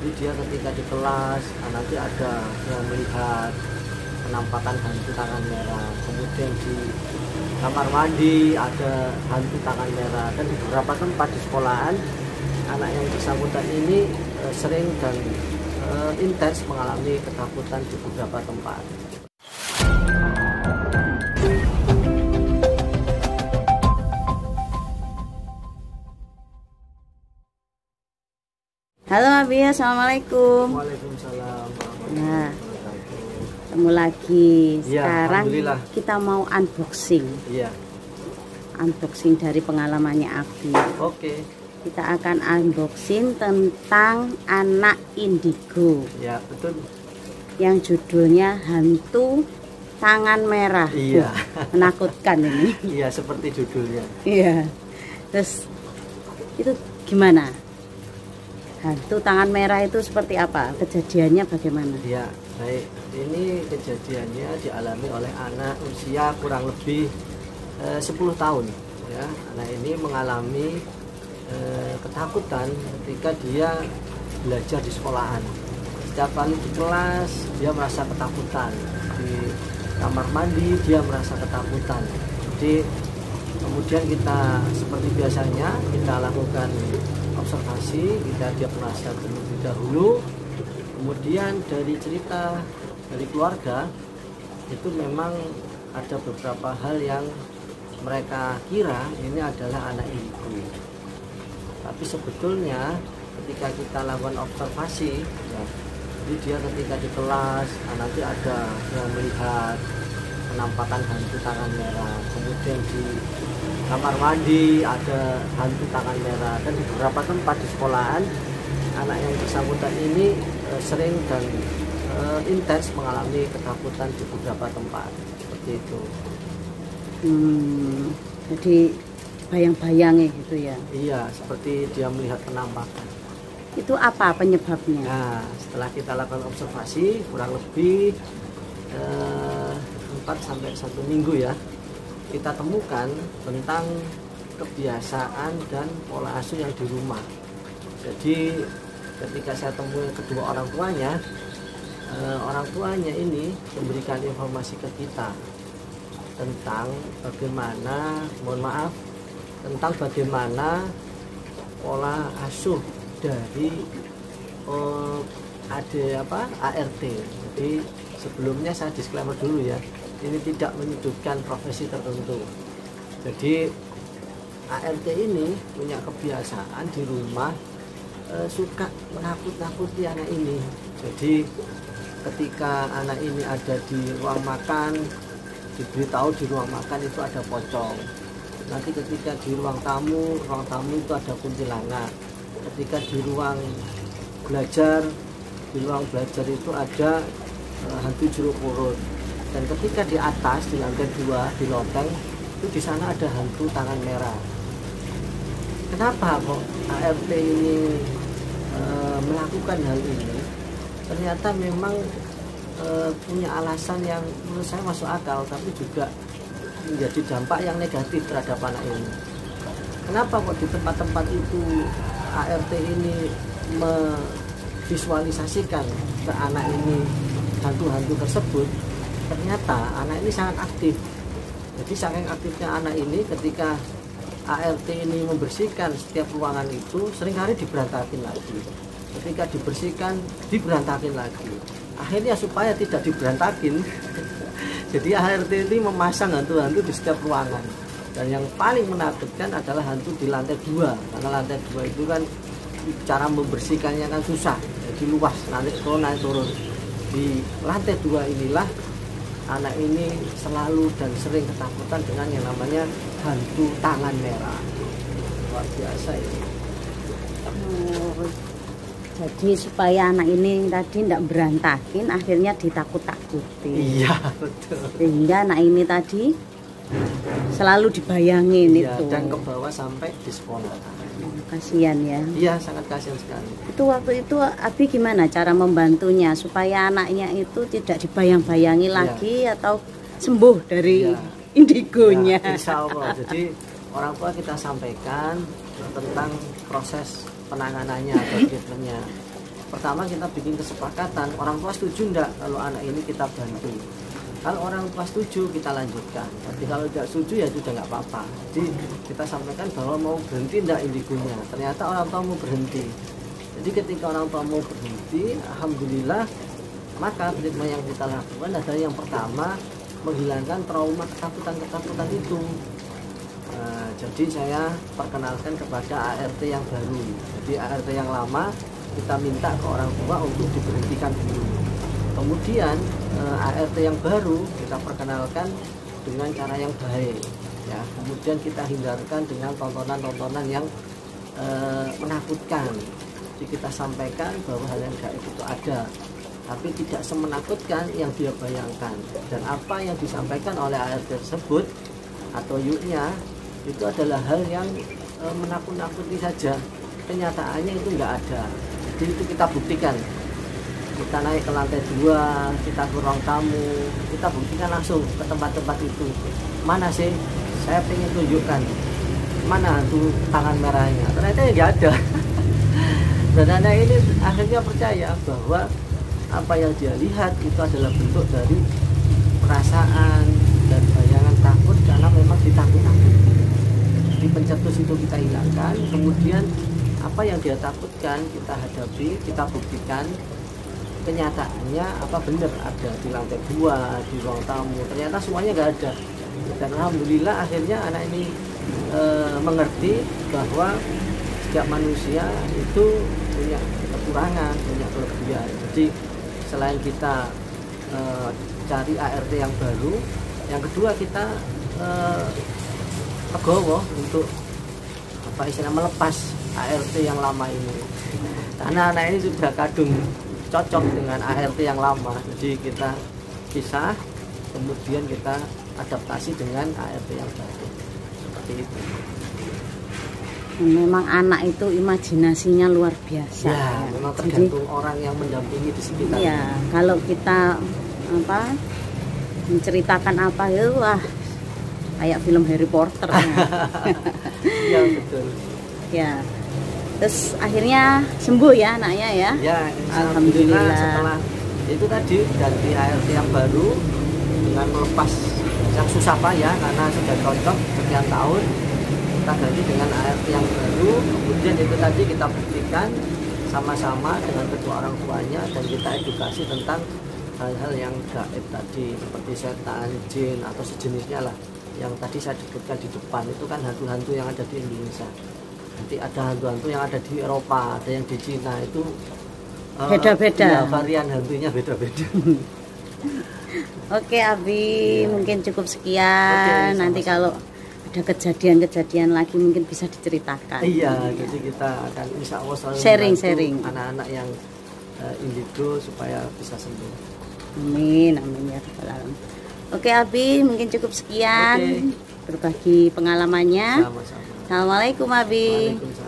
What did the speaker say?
Jadi dia ketika di kelas, nanti ada yang melihat penampakan hantu tangan merah. Kemudian di kamar mandi ada hantu tangan merah. Dan di beberapa tempat di sekolahan, anak yang bersangkutan ini sering dan intens mengalami ketakutan di beberapa tempat. Halo Abi, assalamualaikum. Waalaikumsalam. Nah, ketemu lagi. Ya, sekarang kita mau unboxing. Iya. Unboxing dari pengalamannya Abi. Oke. Kita akan unboxing tentang anak indigo. Ya, betul. Yang judulnya Hantu Tangan Merah. Iya. Menakutkan ini. Iya, seperti judulnya. Iya. Terus itu gimana? Hantu tangan merah itu seperti apa? Kejadiannya bagaimana? Ya, baik. Ini kejadiannya dialami oleh anak usia kurang lebih 10 tahun. Ya, anak ini mengalami ketakutan ketika dia belajar di sekolahan. Setiap kali di kelas dia merasa ketakutan. Di kamar mandi dia merasa ketakutan. Jadi kemudian kita seperti biasanya kita lakukan observasi, kita diagnosa terlebih dahulu. Kemudian dari cerita dari keluarga itu memang ada beberapa hal yang mereka kira ini adalah anak indigo. Tapi sebetulnya ketika kita lakukan observasi, ya, jadi dia ketika di kelas nanti ada yang melihat penampakan hantu tangan merah. Kemudian di kamar mandi ada hantu tangan merah. Dan di beberapa tempat di sekolahan, anak yang bersangkutan ini sering dan intens mengalami ketakutan di beberapa tempat seperti itu. Jadi bayang-bayangnya gitu ya? Iya, seperti dia melihat penampakan. Itu apa penyebabnya? Nah, setelah kita lakukan observasi kurang lebih 4-1 minggu ya, kita temukan tentang kebiasaan dan pola asuh yang di rumah. Jadi ketika saya temui kedua orang tuanya ini memberikan informasi ke kita tentang bagaimana, tentang bagaimana pola asuh dari ART. Jadi sebelumnya saya disclaimer dulu ya, ini tidak menyudutkan profesi tertentu. Jadi ART ini punya kebiasaan di rumah suka menakut-nakuti anak ini. Jadi ketika anak ini ada di ruang makan, diberitahu di ruang makan itu ada pocong. Nanti ketika di ruang tamu itu ada kuntilanak. Ketika di ruang belajar itu ada hantu jeruk purut. Dan ketika di atas di lantai 2 di loteng itu di sana ada hantu tangan merah. Kenapa kok ART ini melakukan hal ini? Ternyata memang punya alasan yang menurut saya masuk akal, tapi juga menjadi dampak yang negatif terhadap anak ini. Kenapa kok di tempat-tempat itu ART ini memvisualisasikan ke anak ini hantu-hantu tersebut? Ternyata anak ini sangat aktif. Jadi saking aktifnya anak ini, ketika ART ini membersihkan setiap ruangan itu seringkali diberantakin lagi. Ketika dibersihkan diberantakin lagi. Akhirnya supaya tidak diberantakin, jadi ART ini memasang hantu-hantu di setiap ruangan. Dan yang paling menakutkan adalah hantu di lantai 2, karena lantai 2 itu kan cara membersihkannya kan susah, jadi luas, naik turun. Di lantai 2 inilah anak ini selalu dan sering ketakutan dengan yang namanya hantu tangan merah. Luar biasa ini. Jadi supaya anak ini tadi tidak berantakin, akhirnya ditakut-takuti. Iya, betul. Sehingga anak ini tadi selalu dibayangin itu. Dan ke bawah sampai di sekolah. Kasihan ya. Iya, sangat kasihan sekali. Itu waktu itu Abi gimana cara membantunya supaya anaknya itu tidak dibayang-bayangi lagi atau sembuh dari indigonya? Ya, insya Allah. Jadi orang tua kita sampaikan tentang proses penanganannya atau treatmentnya. pertama kita bikin kesepakatan, orang tua setuju enggak kalau anak ini kita bantu. Kalau orang tua setuju kita lanjutkan, tapi kalau tidak setuju ya sudah nggak apa-apa. Jadi kita sampaikan bahwa mau berhenti enggak indigonya, ternyata orang tua mau berhenti. Jadi ketika orang tua mau berhenti, alhamdulillah, maka treatment yang kita lakukan adalah yang pertama menghilangkan trauma ketakutan itu. Jadi saya perkenalkan kepada ART yang baru. Jadi ART yang lama kita minta ke orang tua untuk diberhentikan dulu. Kemudian ART yang baru kita perkenalkan dengan cara yang baik. Ya, kemudian kita hindarkan dengan tontonan-tontonan yang menakutkan. Jadi kita sampaikan bahwa hal yang gaib itu ada, tapi tidak semenakutkan yang dia bayangkan. Dan apa yang disampaikan oleh ART tersebut atau yuknya itu adalah hal yang menakut-nakuti saja. Kenyataannya itu enggak ada. Jadi itu kita buktikan. Kita naik ke lantai 2, kita ke ruang tamu, kita buktikan langsung ke tempat-tempat itu. Mana sih? Saya ingin tunjukkan. Mana tuh tangan merahnya? Ternyata enggak ada. Dan anak ini akhirnya percaya bahwa apa yang dia lihat itu adalah bentuk dari perasaan dan bayangan takut karena memang ditakut-takuti. Di pencetus itu kita hilangkan, kemudian apa yang dia takutkan kita hadapi, kita buktikan kenyataannya apa benar ada di lantai 2, di ruang tamu, ternyata semuanya nggak ada. Dan alhamdulillah akhirnya anak ini mengerti bahwa setiap manusia itu punya kekurangan, punya kelebihan. Jadi selain kita cari ART yang baru, yang kedua kita legowo untuk apa istilahnya melepas ART yang lama ini. Karena anak ini sudah kadung cocok dengan ART yang lama, jadi kita pisah, kemudian kita adaptasi dengan ART yang baru. Seperti itu. Memang anak itu imajinasinya luar biasa. Ya, memang tergantung orang yang mendampingi di sekitar. Ya, kalau kita menceritakan apa ya, wah kayak film Harry Potter. Iya betul. Ya, terus akhirnya sembuh ya anaknya ya. Ya, alhamdulillah. Setelah itu tadi ganti ART yang baru dengan melepas yang susah payah karena sudah cocok sekian tahun, kita ganti dengan ART yang baru. Kemudian itu tadi kita buktikan sama-sama dengan kedua orang tuanya dan kita edukasi tentang hal-hal yang gaib tadi seperti setan, jin atau sejenisnya lah. Yang tadi saya sebutkan di depan itu kan hantu-hantu yang ada di Indonesia. Nanti ada hantu-hantu yang ada di Eropa, ada yang di Cina, itu beda-beda. Ya, varian hantunya beda-beda. Oke Abi, mungkin cukup sekian. Oke, nanti kalau ada kejadian-kejadian lagi mungkin bisa diceritakan. Iya, jadi kita akan insya Allah selalu sharing anak-anak yang indigo supaya bisa sembuh. Amin, amin ya rabbal alamin. Oke Abi, mungkin cukup sekian berbagi pengalamannya. Sama-sama. Assalamualaikum Abi. Waalaikumsalam.